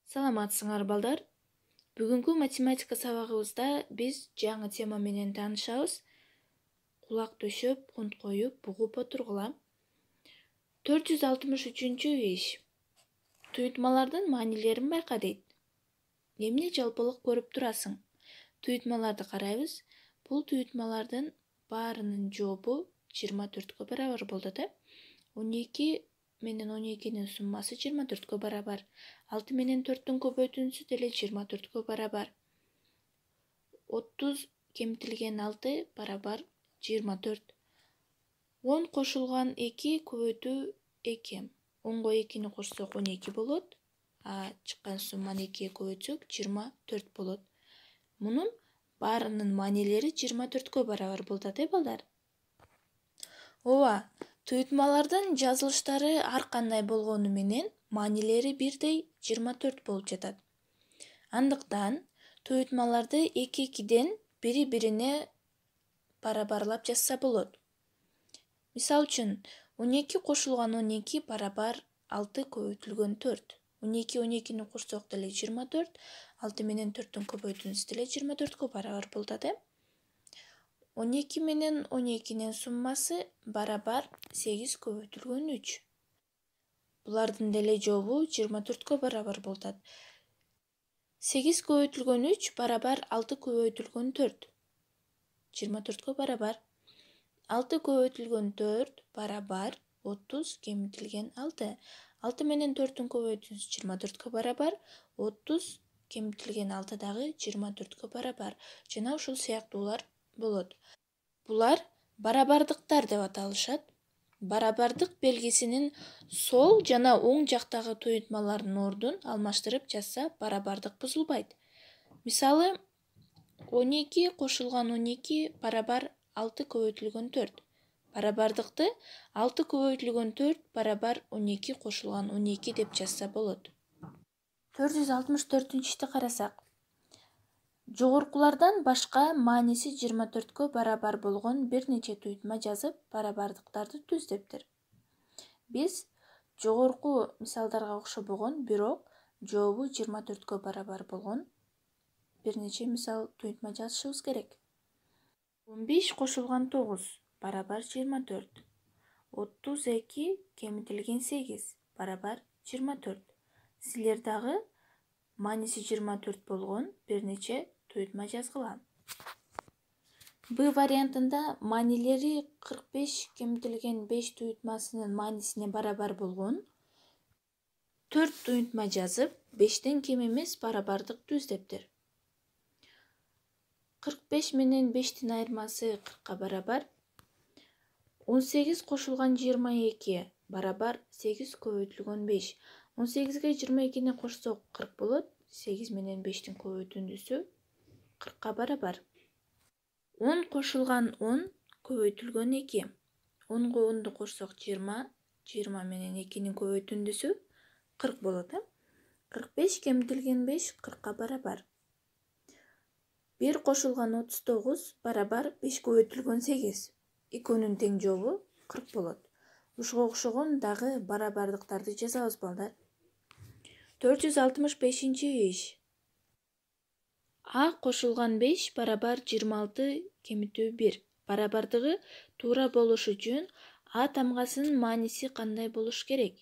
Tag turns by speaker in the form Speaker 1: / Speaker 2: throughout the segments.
Speaker 1: Саламатсыңар балдар. Бүгүнкү математика сабагыбызда биз жаңы тема менен таанышабыз. Кулак төшөп, кунт коюп, бугуп отургула. 463 иш. Туйутмалардын маанилерин байка дейт. Эмне жалпылык көрүп турасың? Туйутмаларды карайбыз. Бул туйутмалардын баарынын жообу 24-кө барабар болду да. 12 менен 12-нин суммасы 24-кө барабар. 6 менен 4-түн көбөйтүүнүсү деле 24-кө барабар. 30 кемитилген 6 барабар 24. 10 кошулган 2 көбөйтүү 2. 10го 2-ни кошсок 12 болот. А чыккан сумманы 2-ге көбөйтсөк 24 болот. Мунун баарынын маанилери 24-кө барабар болот, балдар. Ооба, туйутмалардын жазылыштары ар кандай болгону менен маанилери бирдей 24 болуп жатат. Андыктан туйутмаларды 2-2ден бири-бирине барабарлап жазса болот. Мисал үчүн 12 кошулган 12 барабар 6 көбөйтүлгөн 4. 12 12-ни кошсок деле 24, 6 менен 4-түн көбөйтүүнүсү деле 24-кө барабар болот. 12 менен 12-нин суммасы барабар 8 көбөйтүлгөн 3. Булардын деле жообу 24-кө барабар болот. 8 көбөйтүлгөн 3 барабар 6 көбөйтүлгөн 4. 24-кө барабар. 6 көбөйтүлгөн 4 барабар 30 кемитилген 6. 6 менен 4-түн көбөйтүүнүсү 24-кө барабар. 30 кемитилген 6 дагы 24-кө барабар. Жана ушул сыяктуулар болот. Булар барабардыктар деп аталышат. Барабардык белгисинин сол жана оң жактагы туйутмалардын ордун алмаштырып жазса барабардык бузулбайт. Мисалы 12 кошулган 12 барабар 6 көбөйтүлгөн 4. Барабардыкты 6 көбөйтүлгөн 4 барабар 12 кошулган 12 деп жазса болот. 464-ишти карасак. Жогоркулардан башка мааниси 24-кө барабар болгон бир нече туйутма жазып, барабардыктарды түз дептир. Биз жогорку мисалдарга окшобогон, бирок жообу 24-кө барабар болгон бир нече мисал туйутма жазышыбыз керек. 15 кошулган 9 барабар 24. 32 кемитилген 8 барабар 24. Силер дагы мааниси 24 болгон бир нече туйутма жазгыла. Б вариантында маанилери 45 кемитилген 5 туйутмасынын маанисине барабар болгон 4 туйутма жазып, 5тен кем эмес барабардык түз дептир. 45 менен 5тин айырмасы 40-ка барабар. 18 кошулган 22 барабар 8 көбөйтүлгөн 5. 18ге 22-ни кошсок 40 болот. 8 менен 5тин көбөйтүндүсү 40-ка барабар. 10 кошулган 10 көбөйтүлгөн 2. 10го 10ду кошсок 20, 20 менен 2-нин көбөйтүндүсү 40 болот. 45 кемитилген 5 40-ка барабар. 1 кошулган 39 барабар 5 көбөйтүлгөн 8. Экөөнүн тең жообу 40 болот. Ушуга окшогон дагы барабардыктарды жазабыз, балдар. 465-иш. А кошулган 5 барабар 26 кемитүү 1. Барабардыгы туура болуш үчүн А тамгасынын мааниси кандай болуш керек?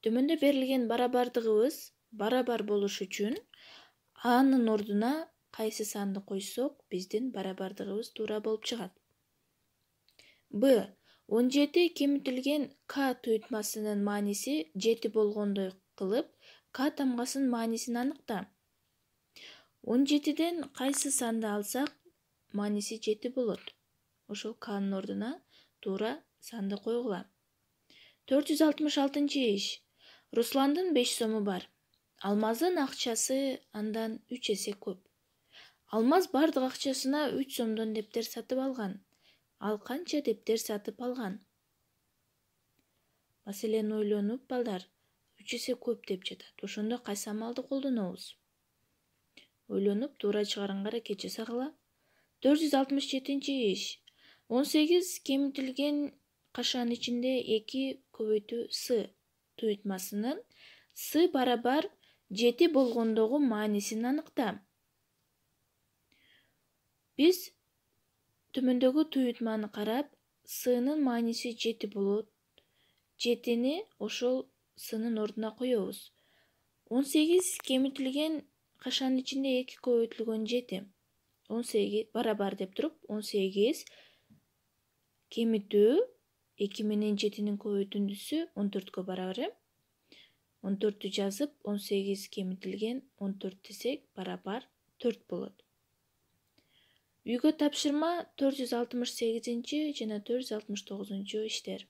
Speaker 1: Төмөндө берилген барабардыгыбыз барабар болуш үчүн Анын ордуна кайсы санды койсок, биздин барабардыгыбыз туура болуп чыгат. Б. 17 кемитилген К туйутмасынын мааниси 7 болгондой кылып, К тамгасынын маанисин аныкта. 17ден кайсы санды алсак, мааниси 7 болот. Ошол К'нын ордуна туура санды койгула. 466-иш. Русландын 5 сому бар. Алмаздын акчасы андан 3 эсе көп. Алмаз бардык акчасына 3 сомдон дептер сатып алган. Ал канча дептер сатып алган? Маселени ойлонуп, балдар, 3 эсе көп деп жатат. Ошондо кайсы амалды колдонобуз? Ойлонуп, туура чыгарганга аракет жасагыла. 467-иш. 18 кемитилген кашанын ичинде 2 көбөйтүү С туйутмасынын С барабар 7 болгондогу маанисин аныкта. Биз төмөндөгү туютманы карап, сынын мааниси 7 болот. 7-ни ошол сынын ордуна коебуз. 18 кемитилген кашанын ичинде 2 көбөйтүлгөн 7. 18 барабар деп туруп, 18 кемитүү 2 менен 7-нин көбөйтүндүсү 14-кө барабар. 14-тү жазып, 18 кемитилген 14 десек барабар 4 болот. Үйгө тапшырма 468 жана 469 иштер.